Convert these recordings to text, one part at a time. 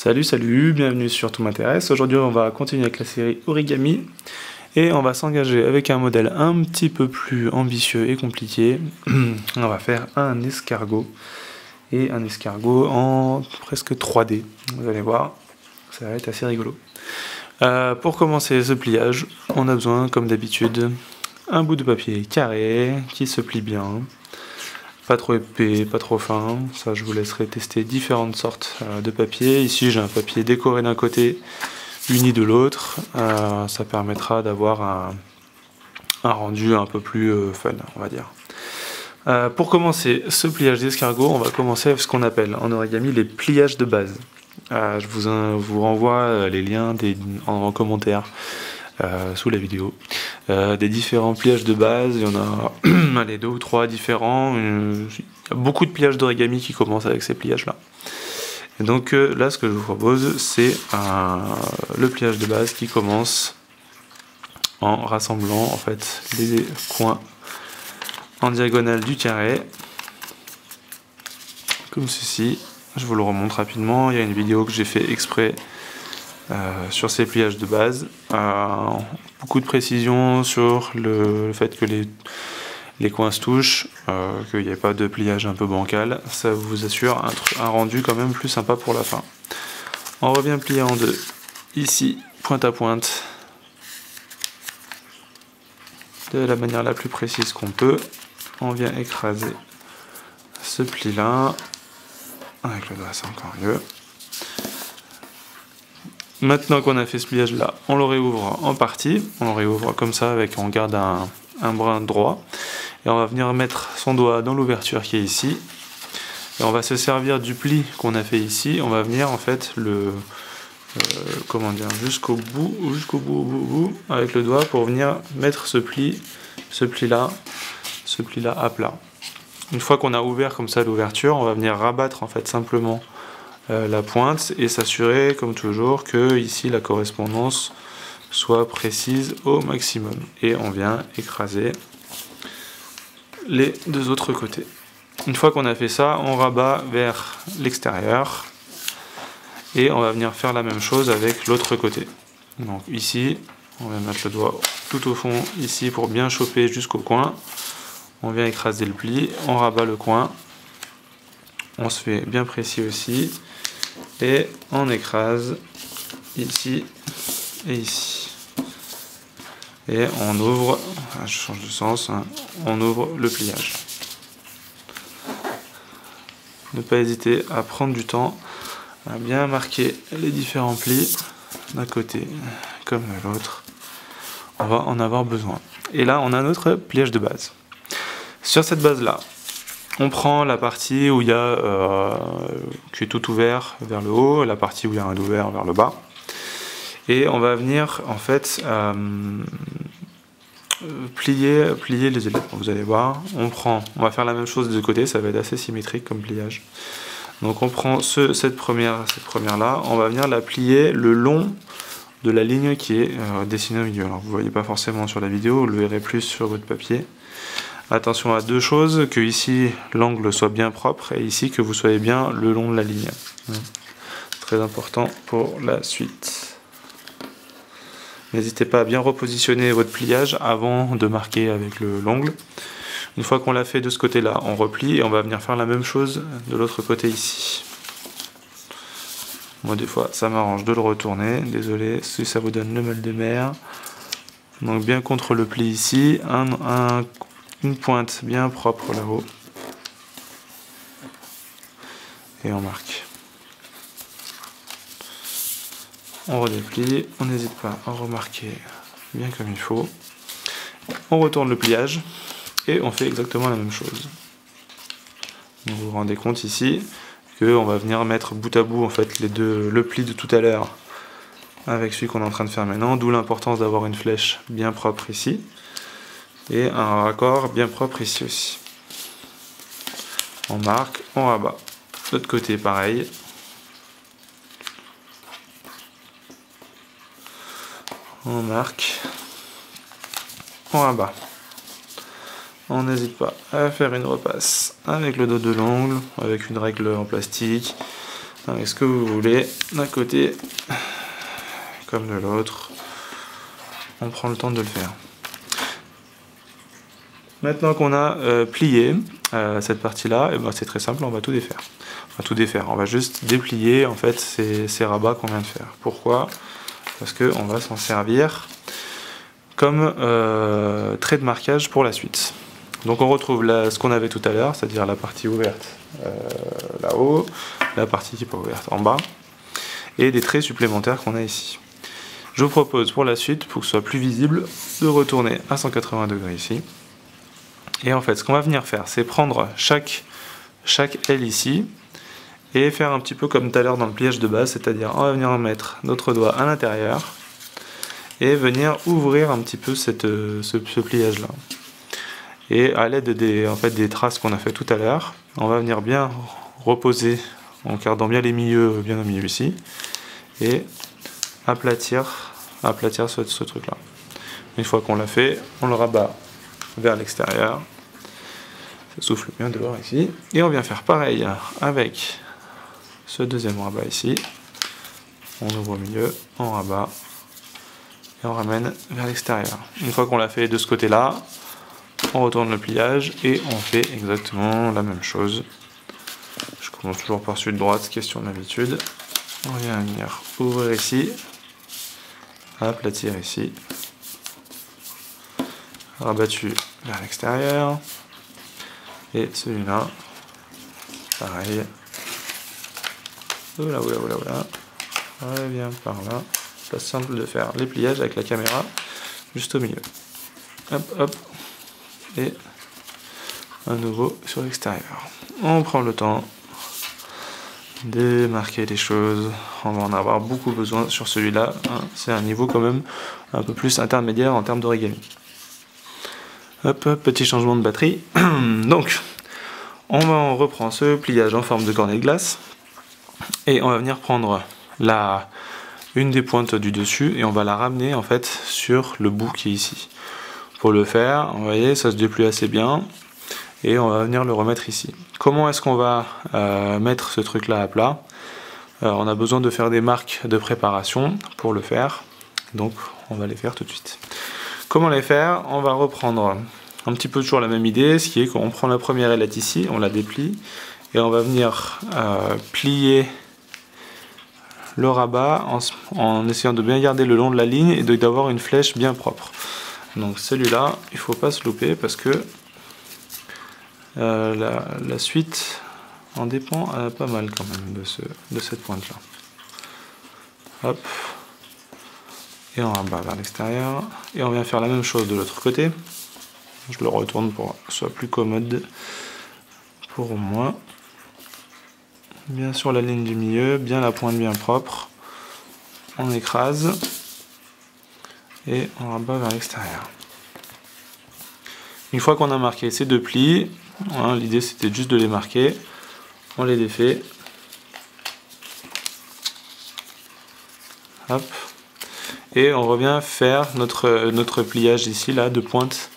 Salut, bienvenue sur Tout m'intéresse. Aujourd'hui on va continuer avec la série Origami et on va s'engager avec un modèle un petit peu plus ambitieux et compliqué. On va faire un escargot et un escargot en presque 3D. Vous allez voir, ça va être assez rigolo. Pour commencer ce pliage, on a besoin comme d'habitude un bout de papier carré qui se plie bien. Pas trop épais, pas trop fin, ça je vous laisserai tester différentes sortes de papier. Ici j'ai un papier décoré d'un côté, uni de l'autre, ça permettra d'avoir un rendu un peu plus fun, on va dire. Pour commencer ce pliage d'escargot, on va commencer avec ce qu'on appelle en origami les pliages de base. Je vous renvoie les liens en commentaire sous la vidéo. Des différents pliages de base, il y en a allez, 2 ou 3 différents. Il y a beaucoup de pliages d'origami qui commencent avec ces pliages là. Et donc là ce que je vous propose c'est le pliage de base qui commence en rassemblant en fait les coins en diagonale du carré comme ceci. Je vous le remonte rapidement, il y a une vidéo que j'ai fait exprès sur ces pliages de base. Beaucoup de précision sur le fait que les coins se touchent, qu'il n'y ait pas de pliage un peu bancal. Ça vous assure un rendu quand même plus sympa pour la fin. On revient plier en deux, ici, pointe à pointe, de la manière la plus précise qu'on peut. On vient écraser ce pli là, avec le doigt c'est encore mieux. Maintenant qu'on a fait ce pliage là, on le réouvre en partie, on le réouvre comme ça, on garde un brin droit, et on va venir mettre son doigt dans l'ouverture qui est ici, et on va se servir du pli qu'on a fait ici, on va venir en fait comment dire, jusqu'au bout, avec le doigt pour venir mettre ce pli là à plat. Une fois qu'on a ouvert comme ça l'ouverture, on va venir rabattre en fait simplement la pointe et s'assurer comme toujours que ici la correspondance soit précise au maximum, et on vient écraser les deux autres côtés. Une fois qu'on a fait ça, on rabat vers l'extérieur et on va venir faire la même chose avec l'autre côté. Donc ici on va mettre le doigt tout au fond ici pour bien choper jusqu'au coin, on vient écraser le pli, on rabat le coin, on se fait bien précis aussi, et on écrase ici et ici. Et on ouvre, je change de sens, on ouvre le pliage. Ne pas hésiter à prendre du temps, à bien marquer les différents plis d'un côté comme de l'autre. On va en avoir besoin. Et là, on a notre pliage de base. Sur cette base-là, on prend la partie où il y a qui est tout ouvert vers le haut, la partie où il y a un ouvert vers le bas, et on va venir en fait plier les éléments. Vous allez voir, on va faire la même chose de côté, ça va être assez symétrique comme pliage. Donc on prend cette première là, on va venir la plier le long de la ligne qui est dessinée au milieu. Alors vous ne voyez pas forcément sur la vidéo, vous le verrez plus sur votre papier. Attention à deux choses, que ici l'angle soit bien propre et ici que vous soyez bien le long de la ligne. Très important pour la suite. N'hésitez pas à bien repositionner votre pliage avant de marquer avec l'ongle. Une fois qu'on l'a fait de ce côté-là, on replie et on va venir faire la même chose de l'autre côté ici. Moi des fois ça m'arrange de le retourner, désolé si ça vous donne le mal de mer. Donc bien contre le pli ici, une pointe bien propre là-haut, et on marque. On redéplie, on n'hésite pas à remarquer bien comme il faut. On retourne le pliage et on fait exactement la même chose. Donc vous vous rendez compte ici qu'on va venir mettre bout à bout en fait le pli de tout à l'heure avec celui qu'on est en train de faire maintenant, d'où l'importance d'avoir une flèche bien propre ici et un raccord bien propre ici aussi. On marque, on rabat. De l'autre côté pareil. On marque, on rabat. On n'hésite pas à faire une repasse avec le dos de l'ongle, avec une règle en plastique, avec ce que vous voulez, d'un côté comme de l'autre. On prend le temps de le faire. Maintenant qu'on a plié cette partie-là, et ben c'est très simple, on va tout défaire. On va tout défaire, on va juste déplier en fait ces rabats qu'on vient de faire. Pourquoi? Parce qu'on va s'en servir comme trait de marquage pour la suite. Donc on retrouve ce qu'on avait tout à l'heure, c'est-à-dire la partie ouverte là-haut, la partie qui n'est pas ouverte en bas, et des traits supplémentaires qu'on a ici. Je vous propose pour la suite, pour que ce soit plus visible, de retourner à 180 degrés ici. Et en fait, ce qu'on va venir faire, c'est prendre chaque aile ici, et faire un petit peu comme tout à l'heure dans le pliage de base, c'est-à-dire on va venir mettre notre doigt à l'intérieur, et venir ouvrir un petit peu ce pliage-là. Et à l'aide des traces qu'on a fait tout à l'heure, on va venir bien reposer, en gardant bien les milieux, bien au milieu ici, et aplatir ce truc-là. Une fois qu'on l'a fait, on le rabat vers l'extérieur. Ça souffle bien dehors ici. Et on vient faire pareil avec ce deuxième rabat ici. On ouvre au milieu, on rabat et on ramène vers l'extérieur. Une fois qu'on l'a fait de ce côté-là, on retourne le pliage et on fait exactement la même chose. Je commence toujours par celui de droite, question d'habitude. On vient venir ouvrir ici, aplatir ici, rabattu vers l'extérieur, et celui-là, pareil. Oula, oula, oula, oula. On vient par là. C'est simple de faire les pliages avec la caméra juste au milieu. Hop, hop. Et à nouveau sur l'extérieur. On prend le temps de marquer les choses. On va en avoir beaucoup besoin sur celui-là. C'est un niveau quand même un peu plus intermédiaire en termes d'origami. Hop, hop, petit changement de batterie. Donc, on reprend ce pliage en forme de cornet de glace. Et on va venir prendre une des pointes du dessus et on va la ramener en fait sur le bout qui est ici. Pour le faire, vous voyez, ça se déplie assez bien et on va venir le remettre ici. Comment est-ce qu'on va mettre ce truc là à plat? On a besoin de faire des marques de préparation pour le faire, donc on va les faire tout de suite. Comment les faire? On va reprendre un petit peu toujours la même idée, ce qui est qu'on prend la première ailette ici, on la déplie et on va venir plier le rabat en essayant de bien garder le long de la ligne et d'avoir une flèche bien propre. Donc celui-là, il ne faut pas se louper parce que la suite en dépend pas mal quand même de cette pointe-là. Hop. Et on rabat vers l'extérieur. Et on vient faire la même chose de l'autre côté. Je le retourne pour que ce soit plus commode pour moi. Bien sur la ligne du milieu, bien la pointe bien propre. On écrase. Et on rabat vers l'extérieur. Une fois qu'on a marqué ces deux plis, hein, l'idée c'était juste de les marquer, on les défait. Hop. Et on revient faire notre pliage ici, là, de pointe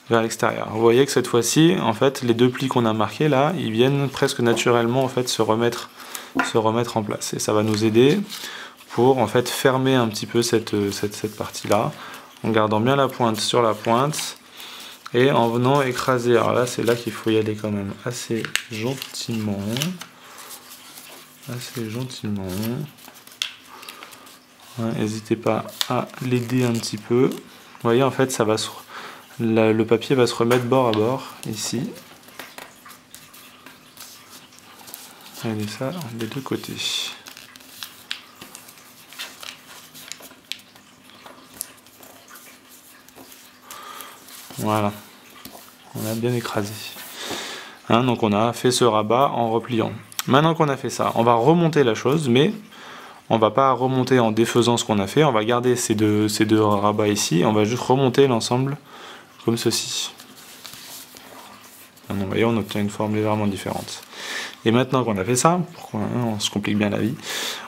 vers l'extérieur. Vous voyez que cette fois-ci, en fait, les deux plis qu'on a marqués là, ils viennent presque naturellement en fait se remettre en place. Et ça va nous aider pour en fait fermer un petit peu cette partie-là, en gardant bien la pointe sur la pointe et en venant écraser. Alors là, c'est là qu'il faut y aller quand même assez gentiment. N'hésitez pas à l'aider un petit peu. Vous voyez, en fait, ça va le papier va se remettre bord à bord ici. Et ça des deux côtés. Voilà, on a bien écrasé. Hein, donc on a fait ce rabat en repliant. Maintenant qu'on a fait ça, on va remonter la chose, mais on va pas remonter en défaisant ce qu'on a fait. On va garder ces deux rabats ici. On va juste remonter l'ensemble comme ceci. Donc, vous voyez, on obtient une forme légèrement différente. Et maintenant qu'on a fait ça, on se complique bien la vie,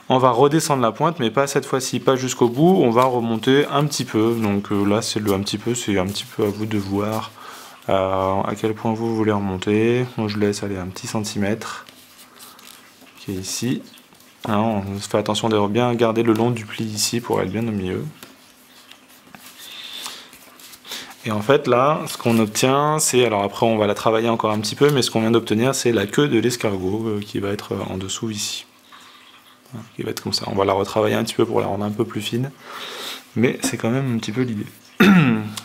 on va redescendre la pointe, mais pas cette fois-ci, pas jusqu'au bout, on va remonter un petit peu. Donc là, c'est un petit peu à vous de voir à quel point vous voulez remonter. Moi, je laisse aller un petit centimètre, qui est ici. Hein, on fait attention de bien garder le long du pli ici pour être bien au milieu. Et en fait là, ce qu'on obtient, c'est, alors après on va la travailler encore un petit peu, mais ce qu'on vient d'obtenir, c'est la queue de l'escargot qui va être en dessous ici. Qui va être comme ça. On va la retravailler un petit peu pour la rendre un peu plus fine, mais c'est quand même un petit peu l'idée.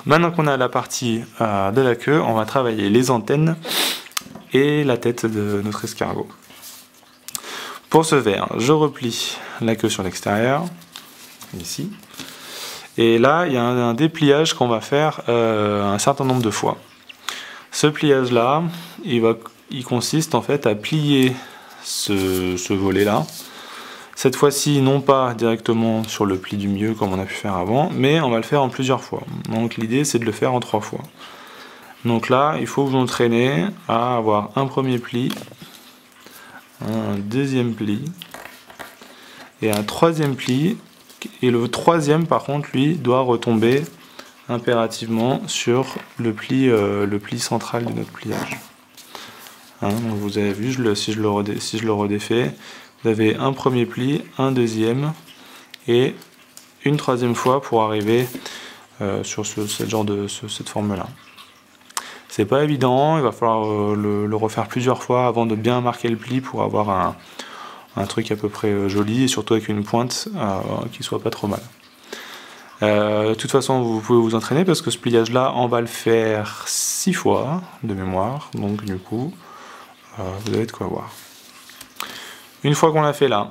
Maintenant qu'on a la partie de la queue, on va travailler les antennes et la tête de notre escargot. Pour ce faire, je replie la queue sur l'extérieur, ici. Et là, il y a un dépliage qu'on va faire un certain nombre de fois. Ce pliage-là, il consiste en fait à plier ce volet-là. Cette fois-ci, non pas directement sur le pli du milieu comme on a pu faire avant, mais on va le faire en plusieurs fois. Donc l'idée, c'est de le faire en 3 fois. Donc là, il faut vous entraîner à avoir un premier pli, un deuxième pli, et un troisième pli. Et le troisième, par contre, lui, doit retomber impérativement sur le pli central de notre pliage. Hein, donc vous avez vu, si je le redéfais, vous avez un premier pli, un deuxième et une troisième fois pour arriver sur cette forme-là. C'est pas évident, il va falloir le refaire plusieurs fois avant de bien marquer le pli pour avoir un truc à peu près joli et surtout avec une pointe qui soit pas trop mal. De toute façon, vous pouvez vous entraîner parce que ce pliage-là, on va le faire 6 fois de mémoire, donc du coup, vous avez de quoi voir. Une fois qu'on l'a fait là,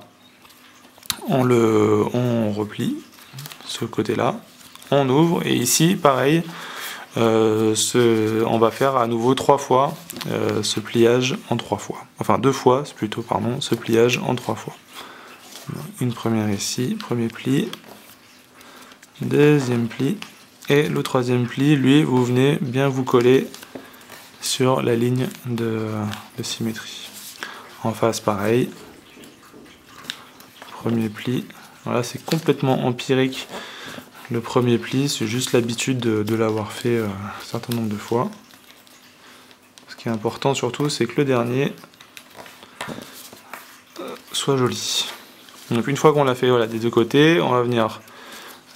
on replie ce côté-là, on ouvre et ici, pareil, on va faire à nouveau 3 fois ce pliage en 3 fois. Enfin 2 fois, plutôt, pardon, ce pliage en 3 fois. Une première ici, premier pli, deuxième pli, et le troisième pli, lui, vous venez bien vous coller sur la ligne de symétrie. En face, pareil. Premier pli, voilà, c'est complètement empirique le premier pli, c'est juste l'habitude de l'avoir fait un certain nombre de fois. Ce qui est important surtout, c'est que le dernier soit joli. Donc une fois qu'on l'a fait voilà, des deux côtés, on va venir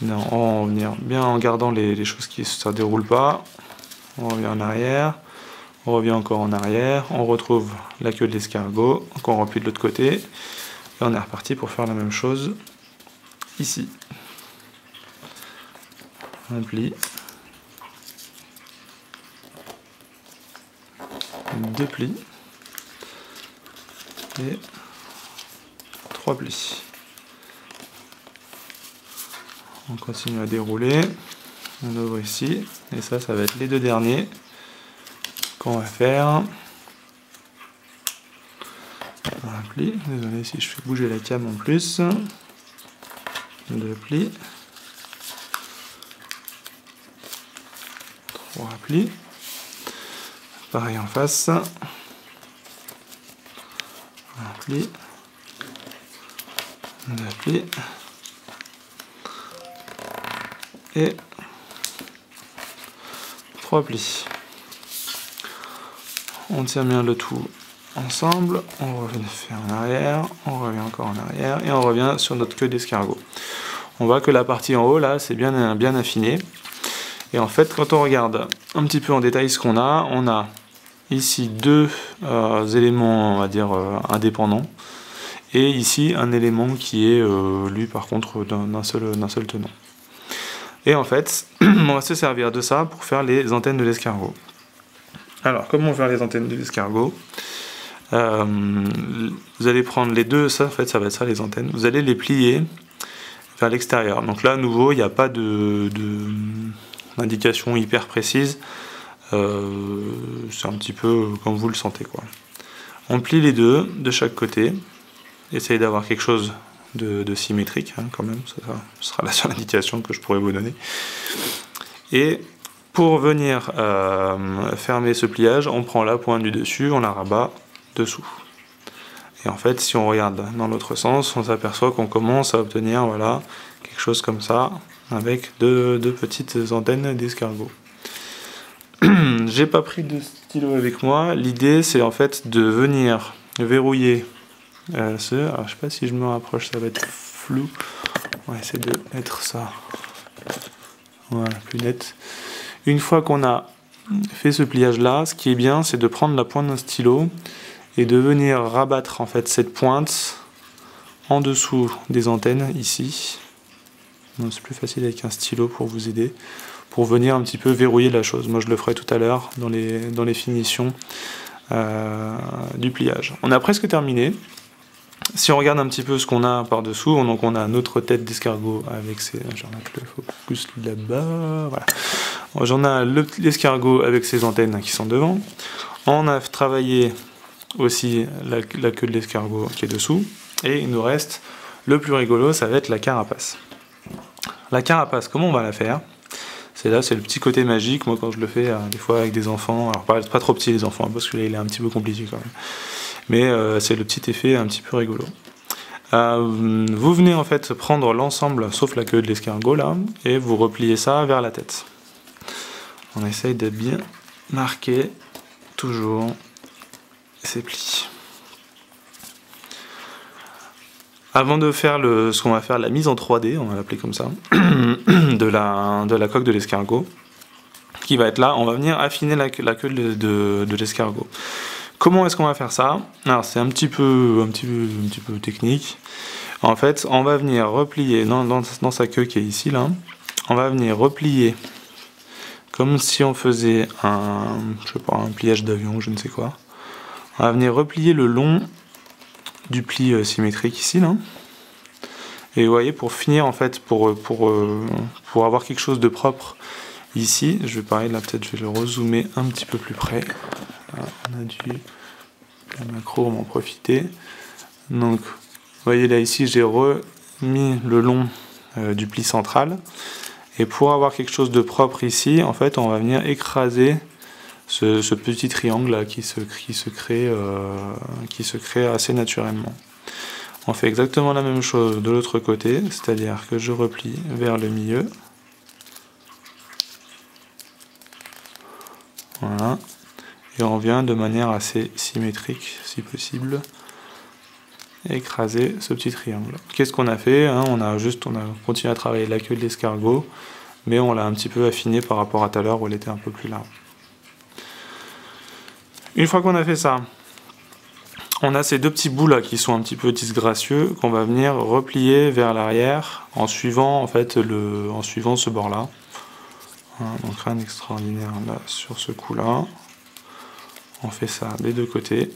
bien en gardant les choses qui ne se déroulent pas. On revient en arrière, on revient encore en arrière, on retrouve la queue de l'escargot, qu'on replie de l'autre côté. Et on est reparti pour faire la même chose ici. Un pli, 2 plis et 3 plis. On continue à dérouler, on ouvre ici et ça va être les 2 derniers qu'on va faire. Un pli, désolé si je fais bouger la cam en plus. 2 plis. 3 plis. Pareil en face. Un pli. 2 plis. Et 3 plis. On tient bien le tout ensemble, on revient faire en arrière, on revient encore en arrière et on revient sur notre queue d'escargot. On voit que la partie en haut là c'est bien affiné et en fait quand on regarde un petit peu en détail ce qu'on a, on a ici 2 éléments on va dire indépendants et ici un élément qui est lui par contre d'un seul tenant. Et en fait on va se servir de ça pour faire les antennes de l'escargot. Alors comment faire les antennes de l'escargot? Vous allez prendre les deux, ça en fait ça va être ça les antennes, vous allez les plier vers l'extérieur. Donc là à nouveau il n'y a pas d'indication hyper précise, c'est un petit peu comme vous le sentez quoi. On plie les deux de chaque côté, essayez d'avoir quelque chose de symétrique hein, quand même, ça sera la seule indication que je pourrais vous donner. Et pour venir fermer ce pliage, on prend la pointe du dessus, on la rabat dessous. Et en fait, si on regarde dans l'autre sens, on s'aperçoit qu'on commence à obtenir voilà, quelque chose comme ça, avec deux petites antennes d'escargot. J'ai pas pris de stylo avec moi, l'idée c'est en fait de venir verrouiller alors je sais pas si je me rapproche, ça va être flou. On va essayer de mettre ça, voilà, plus net. Une fois qu'on a fait ce pliage là, ce qui est bien, c'est de prendre la pointe d'un stylo et de venir rabattre en fait cette pointe en dessous des antennes ici. C'est plus facile avec un stylo pour vous aider, pour venir un petit peu verrouiller la chose. Moi je le ferai tout à l'heure dans les finitions du pliage. On a presque terminé. Si on regarde un petit peu ce qu'on a par dessous, donc on a notre tête d'escargot avec ses... Je vais remettre le focus là-bas, voilà. J'en ai l'escargot avec ses antennes qui sont devant. On a travaillé aussi la queue de l'escargot qui est dessous. Et il nous reste le plus rigolo, ça va être la carapace. La carapace, comment on va la faire? C'est là, c'est le petit côté magique. Moi, quand je le fais, des fois avec des enfants, alors pas trop petits les enfants, parce que là, il est un petit peu compliqué quand même. Mais c'est le petit effet un petit peu rigolo. Vous venez en fait prendre l'ensemble, sauf la queue de l'escargot là, et vous repliez ça vers la tête. On essaye de bien marquer toujours ces plis. Avant de faire ce qu'on va faire, la mise en 3D, on va l'appeler comme ça, de la coque de l'escargot, qui va être là, on va venir affiner la queue de l'escargot. Comment est-ce qu'on va faire ça? Alors c'est un petit peu technique. En fait, on va venir replier dans sa queue qui est ici là. On va venir replier comme si on faisait un pliage d'avion, je ne sais quoi. On va venir replier le long du pli symétrique ici là. Et vous voyez, pour finir en fait, pour avoir quelque chose de propre ici, je vais pareil là, peut-être je vais le rezoomer un petit peu plus près. On a la macro, on va en profiter. Donc, vous voyez là ici, j'ai remis le long du pli central. Et pour avoir quelque chose de propre ici, en fait, on va venir écraser ce petit triangle là qui se crée assez naturellement. On fait exactement la même chose de l'autre côté, c'est-à-dire que je replie vers le milieu. Voilà. Et on vient de manière assez symétrique, si possible, écraser ce petit triangle. Qu'est-ce qu'on a fait, hein? On a continué à travailler la queue de l'escargot, mais on l'a un petit peu affiné par rapport à tout à l'heure où elle était un peu plus large. Une fois qu'on a fait ça, on a ces deux petits bouts là qui sont un petit peu disgracieux, qu'on va venir replier vers l'arrière en suivant en fait ce bord là. Donc rien d'extraordinaire là sur ce coup là. On fait ça des deux côtés.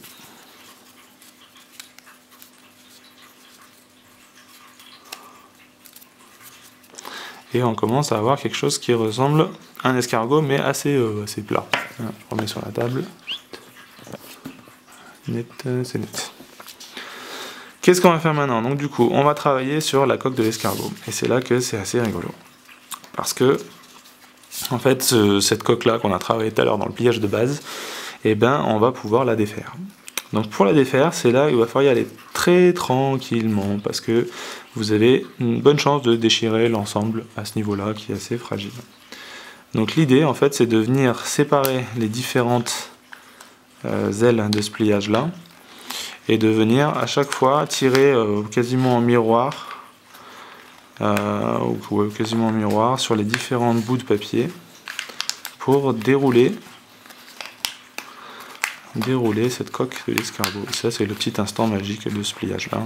Et on commence à avoir quelque chose qui ressemble à un escargot, mais assez plat. Je remets sur la table. Net, c'est net. Qu'est-ce qu'on va faire maintenant? Donc du coup, on va travailler sur la coque de l'escargot. Et c'est là que c'est assez rigolo. Parce que, en fait, cette coque-là qu'on a travaillé tout à l'heure dans le pliage de base, eh ben, on va pouvoir la défaire. Donc pour la défaire, c'est là où il va falloir y aller très tranquillement, parce que vous avez une bonne chance de déchirer l'ensemble à ce niveau-là, qui est assez fragile. Donc l'idée, en fait, c'est de venir séparer les différentes ailes de ce pliage-là, et de venir à chaque fois tirer quasiment en miroir, sur les différents bouts de papier, pour dérouler cette coque de l'escargot. Ça, c'est le petit instant magique de ce pliage là,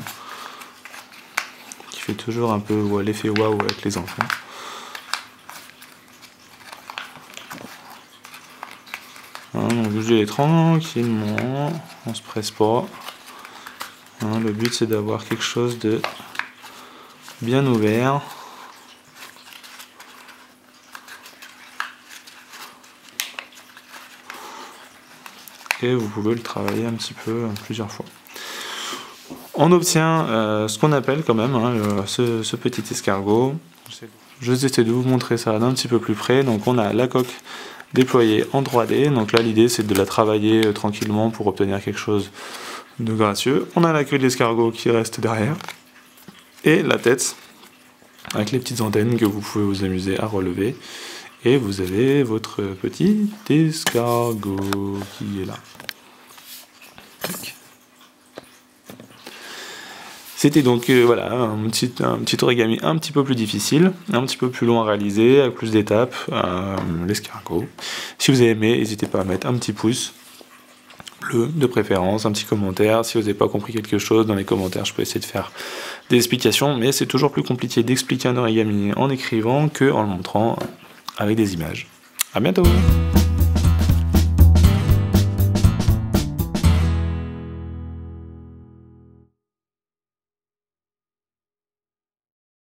qui fait toujours un peu l'effet waouh avec les enfants. Donc vous allez tranquillement, on se presse pas. Le but c'est d'avoir quelque chose de bien ouvert. Et vous pouvez le travailler un petit peu plusieurs fois. On obtient ce qu'on appelle quand même ce petit escargot. Je vais essayer de vous montrer ça d'un petit peu plus près. Donc on a la coque déployée en 3D. Donc là l'idée c'est de la travailler tranquillement pour obtenir quelque chose de gracieux. On a la queue de l'escargot qui reste derrière. Et la tête avec les petites antennes que vous pouvez vous amuser à relever. Et vous avez votre petit escargot qui est là. C'était donc voilà, un petit origami un petit peu plus difficile, un petit peu plus long à réaliser, avec plus d'étapes, l'escargot. Si vous avez aimé, n'hésitez pas à mettre un petit pouce bleu de préférence, un petit commentaire. Si vous n'avez pas compris quelque chose, dans les commentaires, je peux essayer de faire des explications, mais c'est toujours plus compliqué d'expliquer un origami en écrivant que en le montrant avec des images. À bientôt!